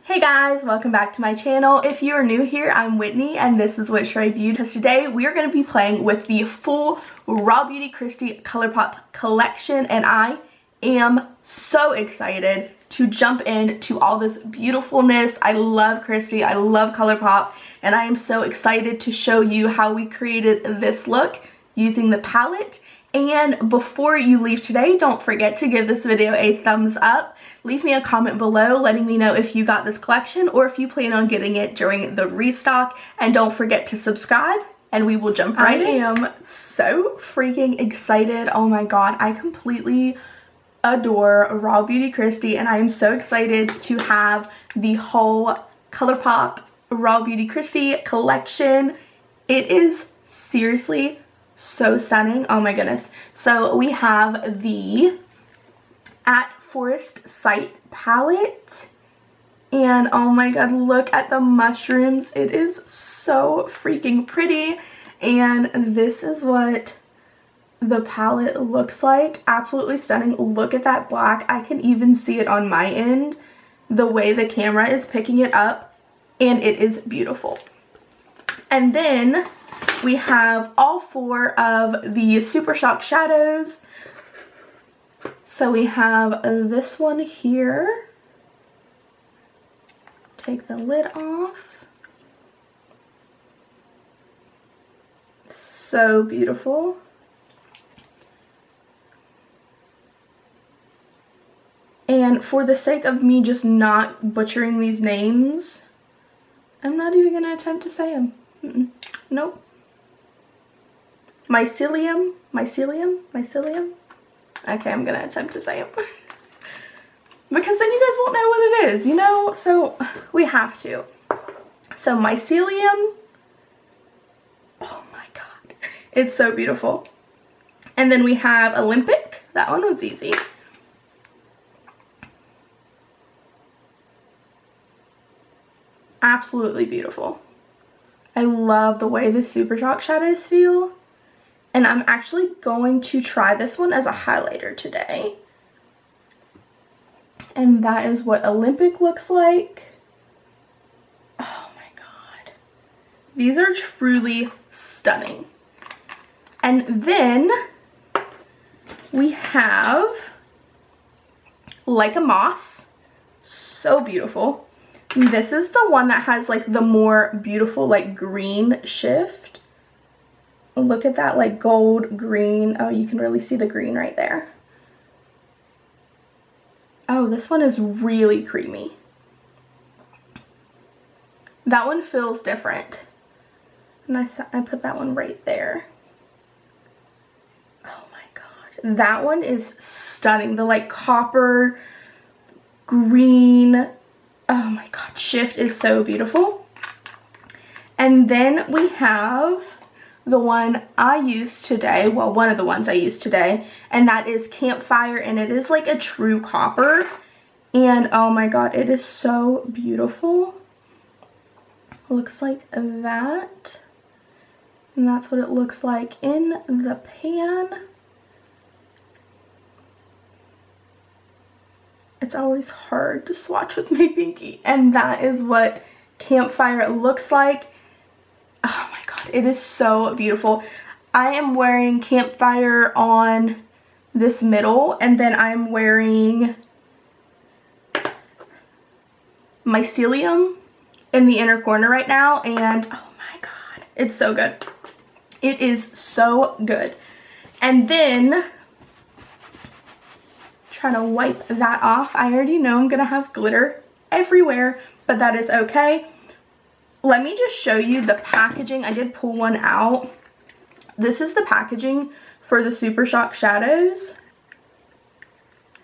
Hey guys, welcome back to my channel. If you are new here, I'm Whitney and this is Rawbeauty. Because today we are going to be playing with the full Rawbeautykristi Colourpop collection and I am so excited to jump into all this beautifulness. I love Kristi, I love Colourpop, and I am so excited to show you how we created this look using the palette. And before you leave today, don't forget to give this video a thumbs up. Leave me a comment below letting me know if you got this collection or if you plan on getting it during the restock. And don't forget to subscribe and we will jump right in. I am so freaking excited. Oh my god, I completely adore Rawbeautykristi and I am so excited to have the whole Colourpop Rawbeautykristi collection. It is seriously so stunning. Oh my goodness. So we have the At Forest Sight palette and oh my god, look at the mushrooms. It is so freaking pretty and this is what the palette looks like. Absolutely stunning. Look at that black. I can even see it on my end the way the camera is picking it up and it is beautiful. And then we have all four of the Super Shock shadows. So we have this one here. Take the lid off. So beautiful. And for the sake of me just not butchering these names, I'm not even going to attempt to say them. Nope. Mycelium. Okay, I'm gonna attempt to say it. Because then you guys won't know what it is, you know? So, we have to. So, mycelium. Oh my god. It's so beautiful. And then we have Olympic. That one was easy. Absolutely beautiful. I love the way the Super Shock shadows feel. And I'm actually going to try this one as a highlighter today. And that is what Olympic looks like. Oh my god. These are truly stunning. And then we have Like a Moss. So beautiful. This is the one that has like the more beautiful like green shift. Look at that like gold green. Oh, you can really see the green right there. Oh, this one is really creamy. That one feels different. And I put that one right there. Oh my god. That one is stunning. The like copper green. Oh my god. Shift is so beautiful. And then we have the one I used today, well, one of the ones I used today, and that is Campfire, and it is like a true copper, and oh my god, it is so beautiful. Looks like that, and that's what it looks like in the pan. It's always hard to swatch with my pinky, and that is what Campfire looks like. Oh my god, it is so beautiful. I am wearing Campfire on this middle, and then I'm wearing Mycelium in the inner corner right now, and oh my god, it's so good. It is so good. And then, trying to wipe that off. I already know I'm gonna have glitter everywhere, but that is okay. Let me just show you the packaging. I did pull one out. This is the packaging for the Super Shock shadows.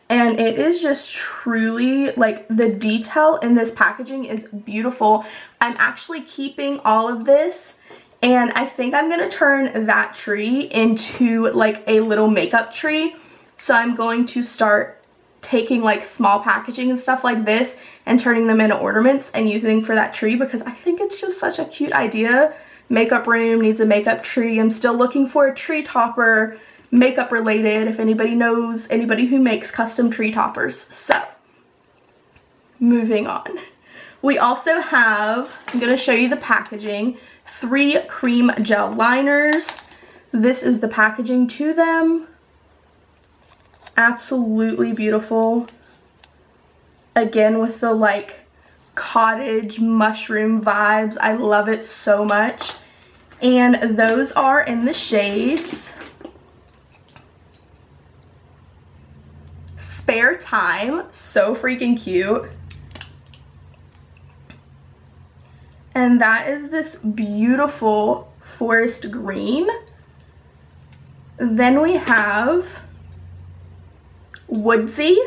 And it is just truly, like, the detail in this packaging is beautiful. I'm actually keeping all of this. And I think I'm going to turn that tree into, like, a little makeup tree. So I'm going to start taking like small packaging and stuff like this and turning them into ornaments and using for that tree because I think it's just such a cute idea. Makeup room needs a makeup tree. I'm still looking for a tree topper, makeup related, if anybody knows anybody who makes custom tree toppers. So moving on. We also have, I'm going to show you the packaging, 3 cream gel liners. This is the packaging to them. Absolutely beautiful. Again, with the like cottage mushroom vibes. I love it so much. And those are in the shades Spare Time, so freaking cute. And that is this beautiful forest green. Then we have Woodsy,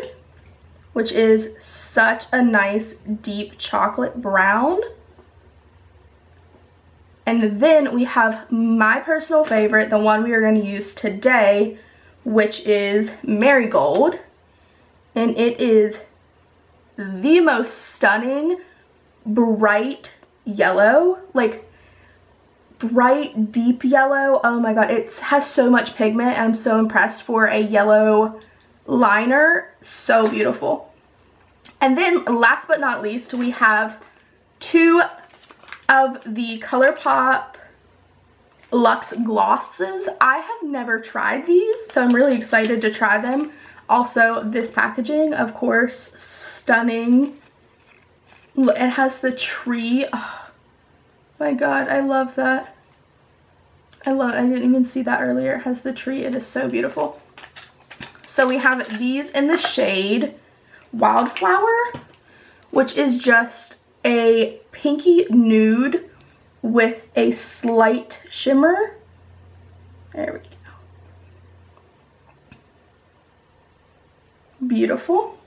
which is such a nice deep chocolate brown. And then we have my personal favorite, the one we are going to use today, which is Marigold. And it is the most stunning bright yellow, like bright deep yellow. Oh my god, it has so much pigment and I'm so impressed for a yellow liner. So beautiful. And then last but not least, we have 2 of the Colourpop Luxe Glosses. I have never tried these, so I'm really excited to try them. Also, this packaging, of course, stunning. Look, it has the tree. Oh my god, I love that. I didn't even see that earlier. It has the tree. It is so beautiful. So we have these in the shade Wildflower, which is just a pinky nude with a slight shimmer. There we go. Beautiful.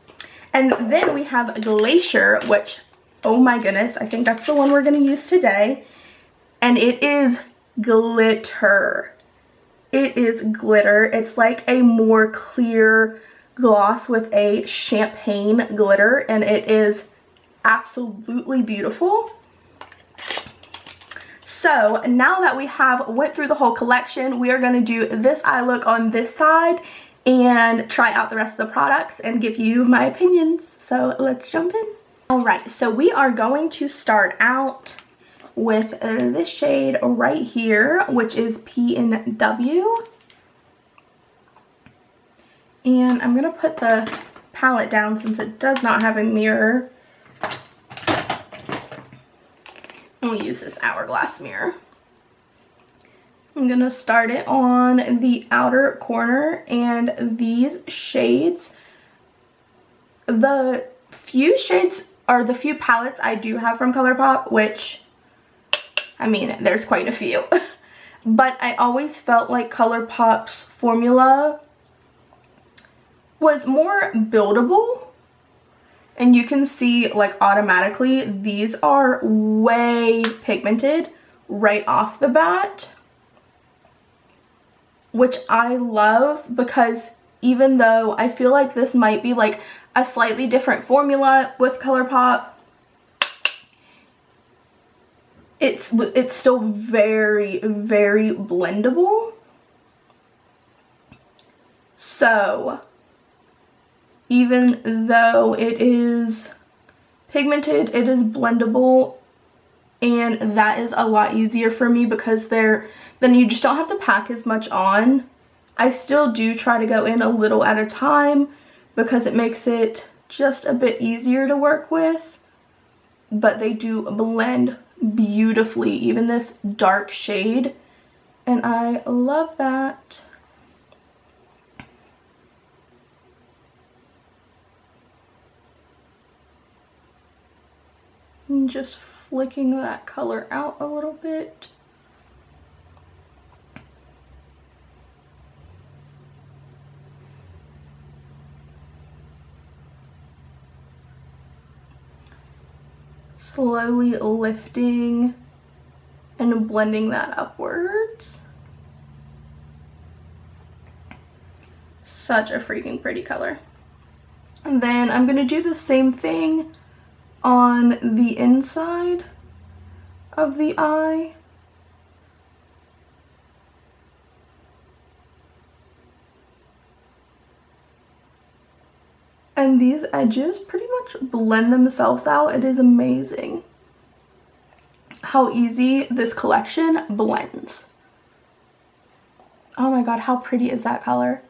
And then we have Glacier, which, oh my goodness, I think that's the one we're going to use today. And it is glitter. It is glitter. It's like a more clear gloss with a champagne glitter, and it is absolutely beautiful. So now that we have went through the whole collection, we are going to do this eye look on this side and try out the rest of the products and give you my opinions. So let's jump in. Alright, so we are going to start out with this shade right here, which is P&W. And I'm going to put the palette down since it does not have a mirror. We'll use this Hourglass mirror. I'm going to start it on the outer corner, and these shades, the few shades are the few palettes I do have from Colourpop, which, I mean, there's quite a few. But I always felt like Colourpop's formula was more buildable. And you can see, like, automatically, these are way pigmented right off the bat. Which I love, because even though I feel like this might be like a slightly different formula with Colourpop, it's still very, very blendable. So even though it is pigmented, it is blendable, and that is a lot easier for me because then you just don't have to pack as much on. I still do try to go in a little at a time because it makes it just a bit easier to work with, but they do blend beautifully, even this dark shade, and I love that. And just flicking that color out a little bit. Slowly lifting and blending that upwards. Such a freaking pretty color. And then I'm going to do the same thing on the inside of the eye. And these edges pretty much blend themselves out. It is amazing how easy this collection blends. Oh my god, how pretty is that color?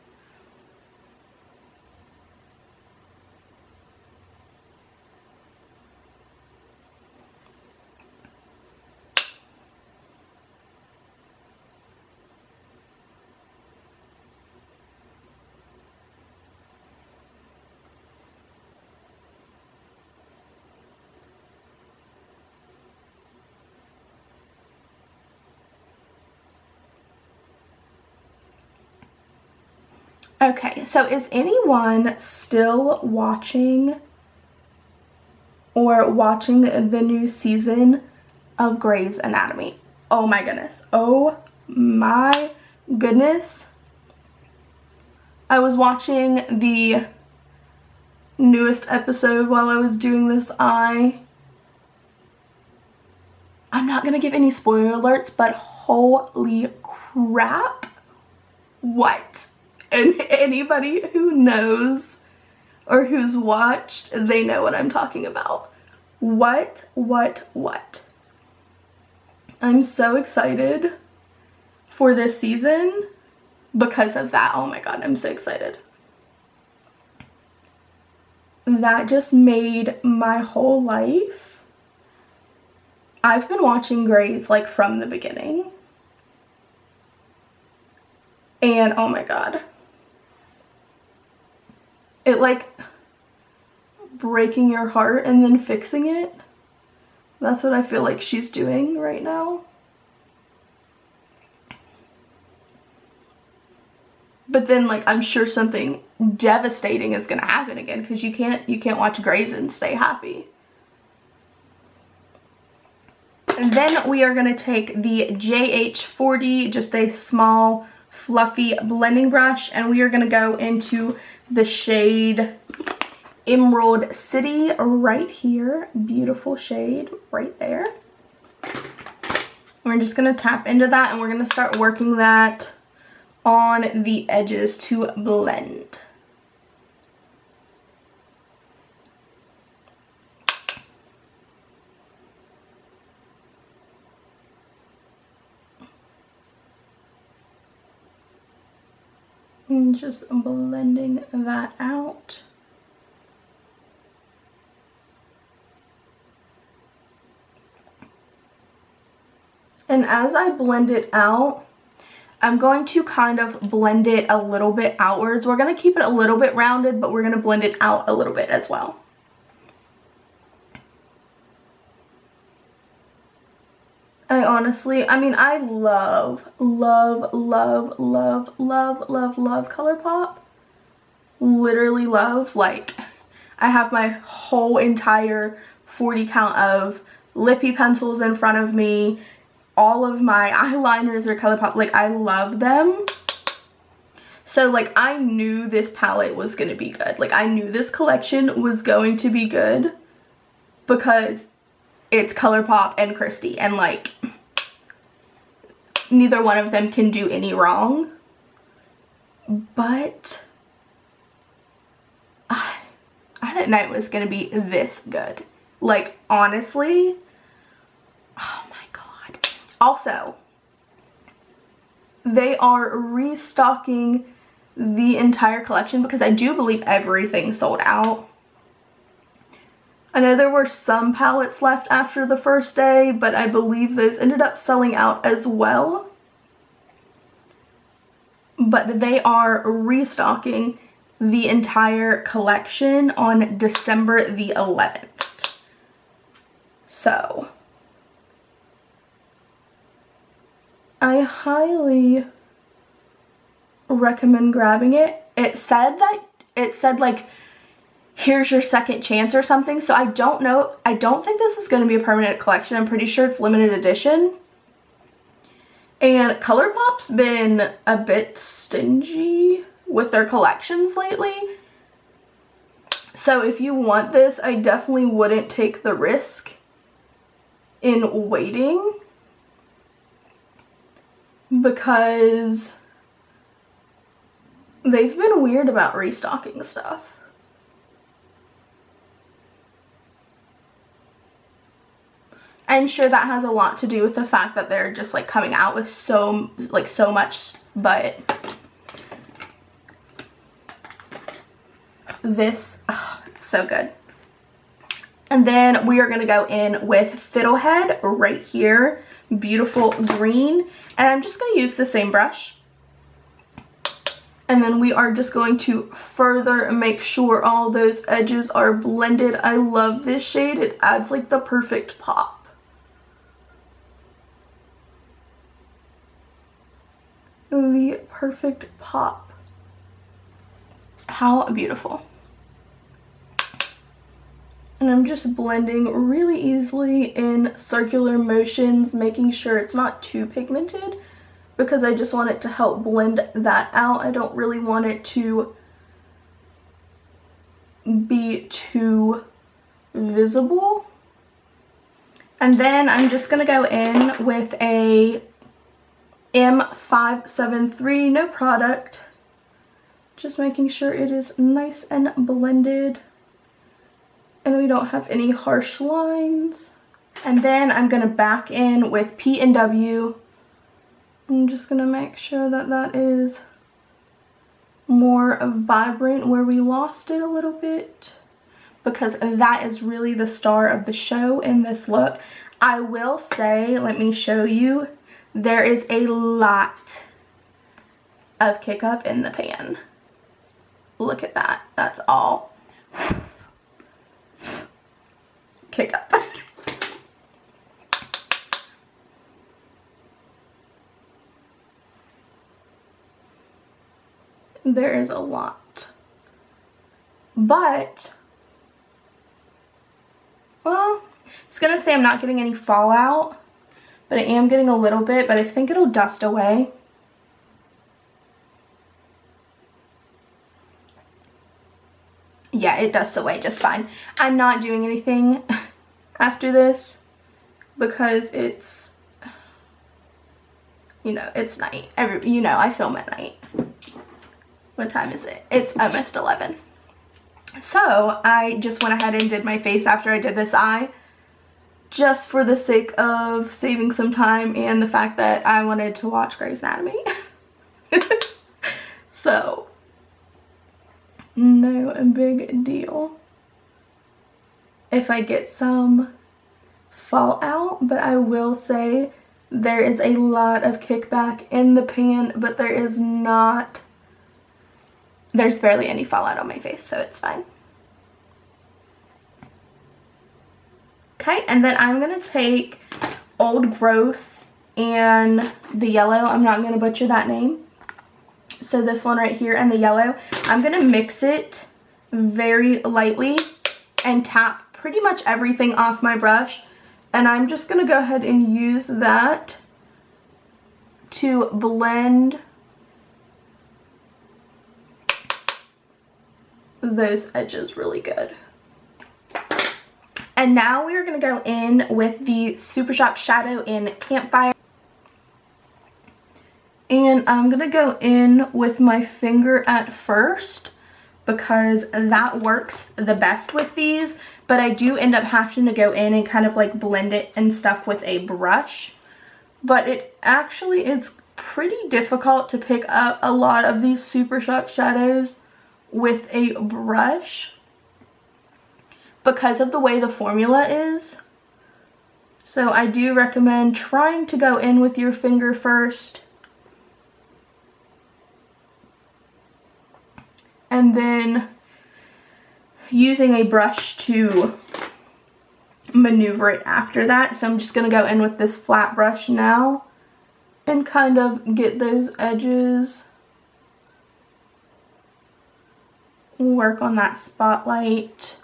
Okay, so is anyone still watching or watching the new season of Grey's Anatomy? Oh my goodness. Oh my goodness. I was watching the newest episode while I was doing this eye. I'm not gonna give any spoiler alerts, but holy crap. What? And anybody who knows or who's watched, they know what I'm talking about. What? I'm so excited for this season because of that. Oh my god, I'm so excited. That just made my whole life. I've been watching Grey's like from the beginning. And oh my god. It like breaking your heart and then fixing it. That's what I feel like she's doing right now. But then like I'm sure something devastating is gonna happen again, because you can't watch Grey's and stay happy. And then we are gonna take the JH40, just a small fluffy blending brush, and we are gonna go into the shade Emerald City right here. Beautiful shade right there. We're just gonna tap into that and we're gonna start working that on the edges to blend. And just blending that out. And as I blend it out, I'm going to kind of blend it a little bit outwards. We're going to keep it a little bit rounded, but we're going to blend it out a little bit as well. I mean, I love Colourpop. Literally love. Like, I have my whole entire 40 count of lippy pencils in front of me. All of my eyeliners are Colourpop. Like, I love them. So, like, I knew this palette was going to be good. Like, I knew this collection was going to be good because it's Colourpop and Kristi, and like neither one of them can do any wrong. But I didn't know it was gonna be this good. Like, honestly, oh my god. Also, they are restocking the entire collection because I do believe everything sold out. I know there were some palettes left after the first day, but I believe those ended up selling out as well. But they are restocking the entire collection on December the 11th. So, I highly recommend grabbing it. It said like, here's your second chance or something, so I don't know. I don't think this is going to be a permanent collection. I'm pretty sure it's limited edition. And Colourpop's been a bit stingy with their collections lately. So if you want this, I definitely wouldn't take the risk in waiting, because they've been weird about restocking stuff. I'm sure that has a lot to do with the fact that they're just like coming out with so much, but this, oh, it's so good. And then we are going to go in with Fiddlehead right here, beautiful green, and I'm just going to use the same brush. And then we are just going to further make sure all those edges are blended. I love this shade. It adds like the perfect pop. The perfect pop. How beautiful. And I'm just blending really easily in circular motions, making sure it's not too pigmented, because I just want it to help blend that out. I don't really want it to be too visible. And then I'm just going to go in with a M573, no product. Just making sure it is nice and blended and we don't have any harsh lines. And then I'm going to back in with P&W. I'm just going to make sure that that is more vibrant where we lost it a little bit, because that is really the star of the show in this look. I will say, let me show you, there is a lot of kick up in the pan. Look at that. That's all kick up. There is a lot. But, well, I was gonna say I'm not getting any fallout, but I am getting a little bit, but I think it'll dust away. Yeah, it dusts away just fine. I'm not doing anything after this because it's, you know, it's night. You know, I film at night. What time is it? It's almost 11. So I just went ahead and did my face after I did this eye, just for the sake of saving some time and the fact that I wanted to watch Grey's Anatomy. So, no big deal if I get some fallout, but I will say there is a lot of kickback in the pan, but there's barely any fallout on my face, so it's fine. Okay, and then I'm going to take Old Growth and the yellow. I'm not going to butcher that name. So this one right here and the yellow. I'm going to mix it very lightly and tap pretty much everything off my brush. And I'm just going to go ahead and use that to blend those edges really good. And now we are going to go in with the Super Shock Shadow in Campfire. And I'm going to go in with my finger at first because that works the best with these. But I do end up having to go in and kind of like blend it and stuff with a brush. But it actually is pretty difficult to pick up a lot of these Super Shock shadows with a brush because of the way the formula is. So I do recommend trying to go in with your finger first and then using a brush to maneuver it after that. So I'm just going to go in with this flat brush now and kind of get those edges, work on that spotlight.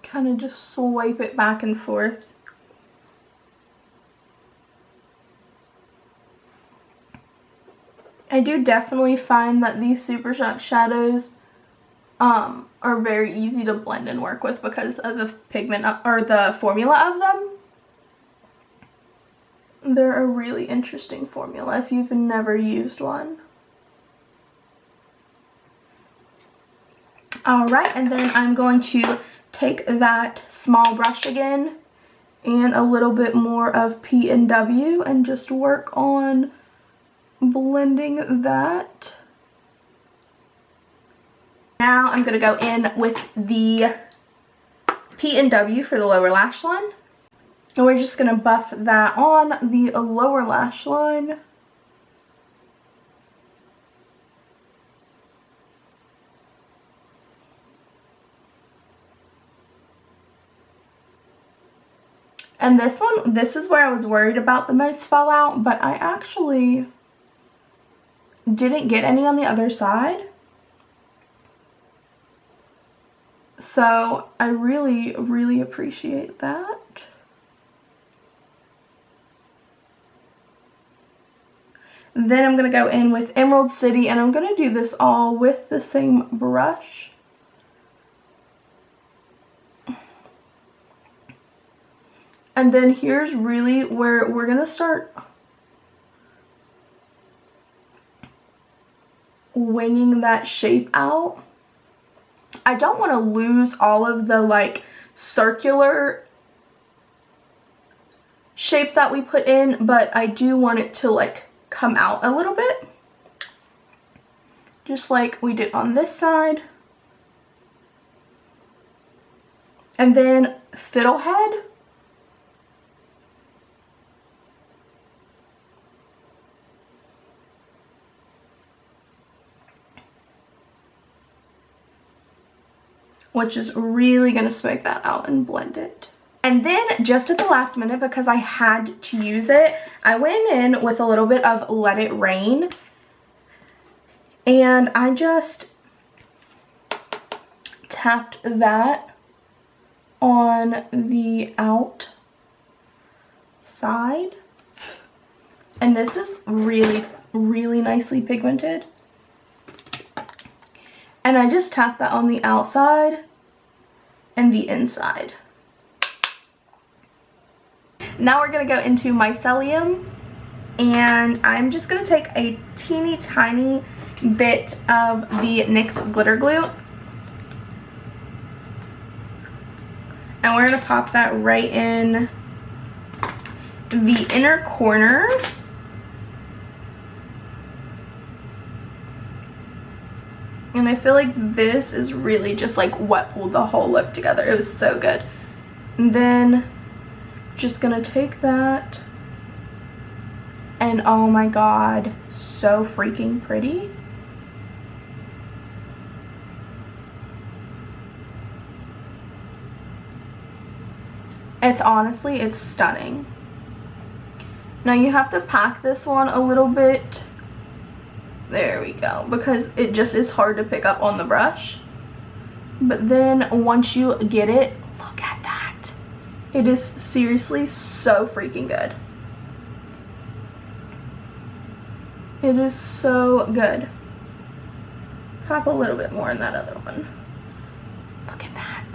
Kind of just swipe it back and forth. I do definitely find that these Super Shock shadows are very easy to blend and work with because of the pigment or the formula of them. They're a really interesting formula if you've never used one. Alright, and then I'm going to take that small brush again and a little bit more of P&W and just work on blending that. Now I'm going to go in with the P&W for the lower lash line. And we're just going to buff that on the lower lash line. And this one, this is where I was worried about the most fallout, but I actually didn't get any on the other side. So I really, really appreciate that. Then I'm going to go in with Emerald City, and I'm going to do this all with the same brush. And then here's really where we're going to start winging that shape out. I don't want to lose all of the like circular shape that we put in, but I do want it to like come out a little bit, just like we did on this side. And then Fiddlehead. Which is really going to smoke that out and blend it. And then just at the last minute, because I had to use it, I went in with a little bit of Let It Rain. And I just tapped that on the outside. And this is really, really nicely pigmented. And I just tapped that on the outside and the inside. Now we're going to go into Mycelium, and I'm just going to take a teeny tiny bit of the NYX glitter glue, and we're going to pop that right in the inner corner. And I feel like this is really just like what pulled the whole look together. It was so good. And then just gonna take that, and oh my god, so freaking pretty. It's honestly, it's stunning. Now you have to pack this one a little bit. There we go, because it just is hard to pick up on the brush. But then once you get it, look at that. It is seriously so freaking good. It is so good. Pop a little bit more in that other one. Look at that.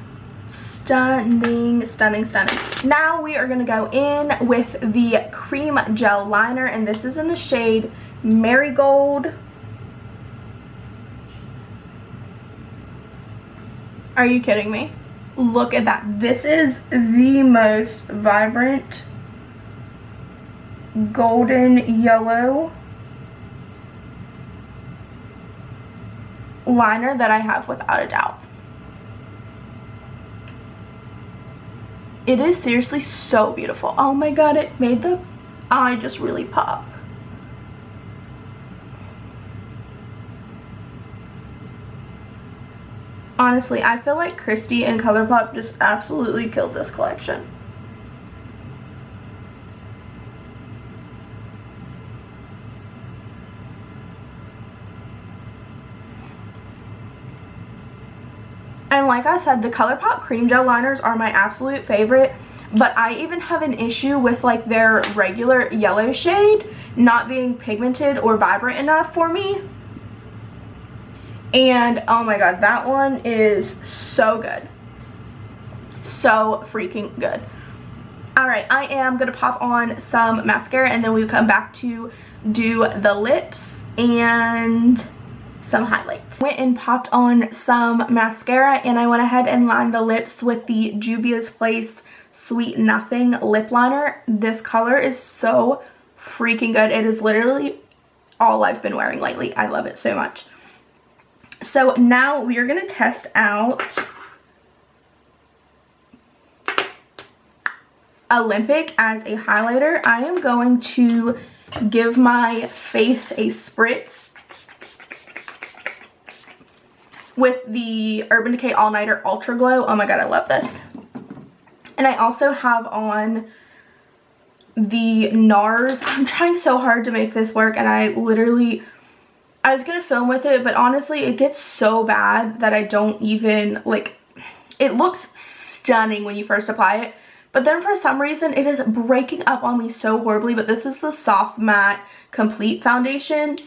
Stunning, stunning, stunning. Now we are going to go in with the cream gel liner, and this is in the shade Marigold. Are you kidding me? Look at that. This is the most vibrant golden yellow liner that I have, without a doubt. It is seriously so beautiful. Oh my god, it made the eye just really pop. Honestly, I feel like Kristi and Colourpop just absolutely killed this collection. And like I said, the Colourpop cream gel liners are my absolute favorite, but I even have an issue with like their regular yellow shade not being pigmented or vibrant enough for me. And oh my god, that one is so good. So freaking good. Alright, I am going to pop on some mascara and then we'll come back to do the lips and some highlight. Went and popped on some mascara and I went ahead and lined the lips with the Juvia's Place Sweet Nothing lip liner. This color is so freaking good. It is literally all I've been wearing lately. I love it so much. So now we are going to test out Olympic as a highlighter. I am going to give my face a spritz with the Urban Decay All Nighter Ultra Glow. Oh my god, I love this. And I also have on the Nars. I'm trying so hard to make this work and I was gonna film with it, but honestly it gets so bad that I don't even, like, it looks stunning when you first apply it, but then for some reason it is breaking up on me so horribly. But this is the Soft Matte Complete Foundation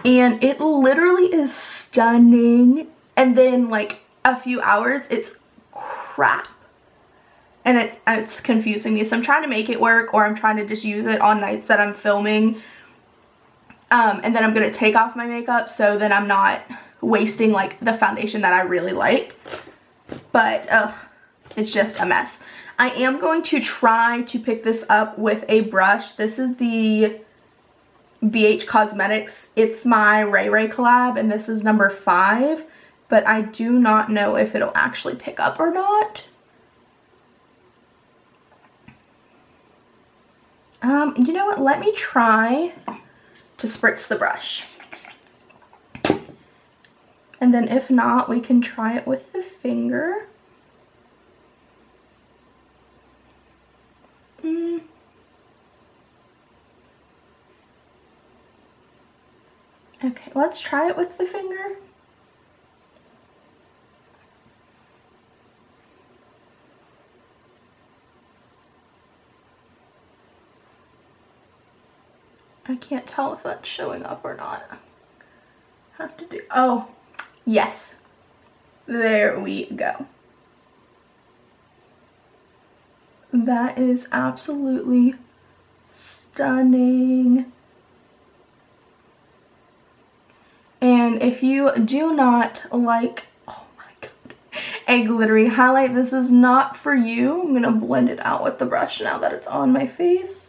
and it literally is stunning, and then like a few hours it's crap and it's confusing me. So I'm trying to make it work, or I'm trying to just use it on nights that I'm filming, and then I'm going to take off my makeup so then I'm not wasting like the foundation that I really like. But it's just a mess. I am going to try to pick this up with a brush. This is the BH Cosmetics It's My Ray Ray collab, and this is number 5, but I do not know if it'll actually pick up or not. You know what, let me try to spritz the brush. And then if not, we can try it with the finger. Okay, let's try it with the finger. I can't tell if that's showing up or not. Have to do, oh, yes. There we go. That is absolutely stunning. And if you do not like, oh my god, a glittery highlight, this is not for you. I'm gonna blend it out with the brush now that it's on my face.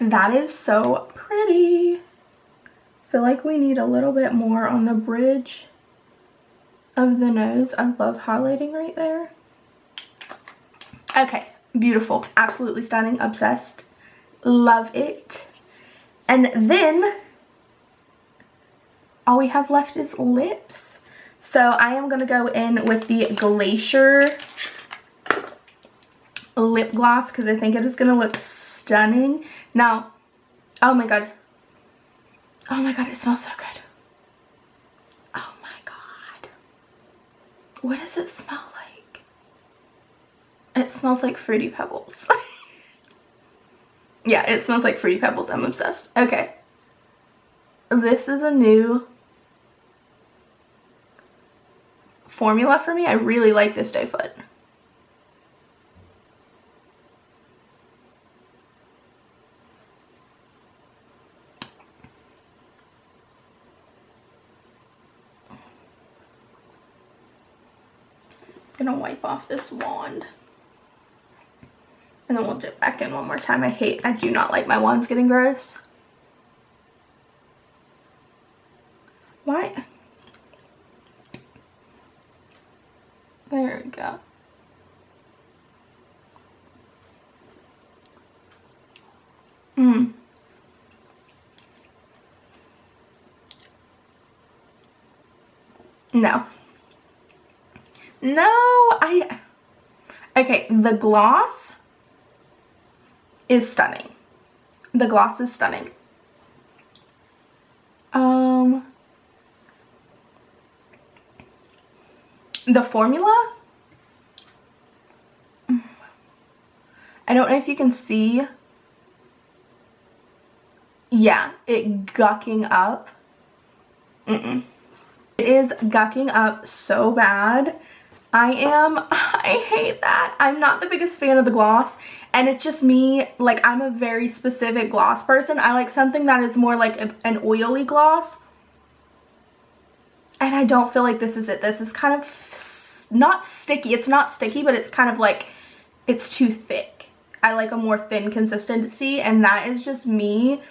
That is so pretty. I feel like we need a little bit more on the bridge of the nose. I love highlighting right there. Okay, beautiful, absolutely stunning, obsessed, love it. And then all we have left is lips. So I am gonna go in with the Glacier lip gloss because I think it is gonna look stunning. Now, oh my god, it smells so good. Oh my god, what does it smell like? It smells like Fruity Pebbles. Yeah, it smells like Fruity Pebbles. I'm obsessed. Okay, this is a new formula for me. I really like this doe foot. I'm gonna wipe off this wand and then we'll dip back in one more time. I do not like my wands getting gross. Why? There we go. No. Okay, the gloss is stunning. The gloss is stunning. The formula, I don't know if you can see. Yeah, it gucking up. It is gucking up so bad. I hate that. I'm not the biggest fan of the gloss, and it's just me, like, I'm a very specific gloss person. I like something that is more like an oily gloss, and I don't feel like this is it. This is kind of not sticky. It's not sticky, but it's kind of like, it's too thick. I like a more thin consistency, and that is just me.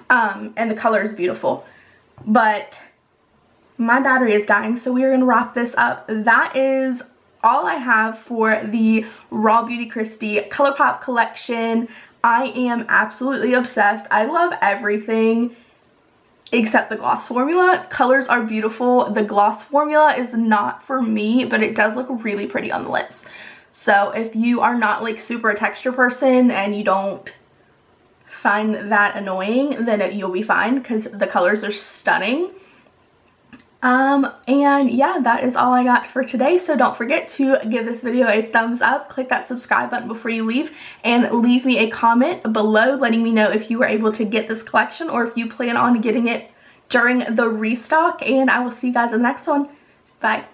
And the color is beautiful, but my battery is dying, so we are going to wrap this up. That is all I have for the Rawbeautykristi Colourpop collection. I am absolutely obsessed. I love everything except the gloss formula. Colors are beautiful. The gloss formula is not for me, but it does look really pretty on the lips. So if you are not like super a texture person and you don't find that annoying, then you'll be fine because the colors are stunning. And yeah, that is all I got for today. So don't forget to give this video a thumbs up, click that subscribe button before you leave, and leave me a comment below letting me know if you were able to get this collection or if you plan on getting it during the restock. And I will see you guys in the next one. Bye.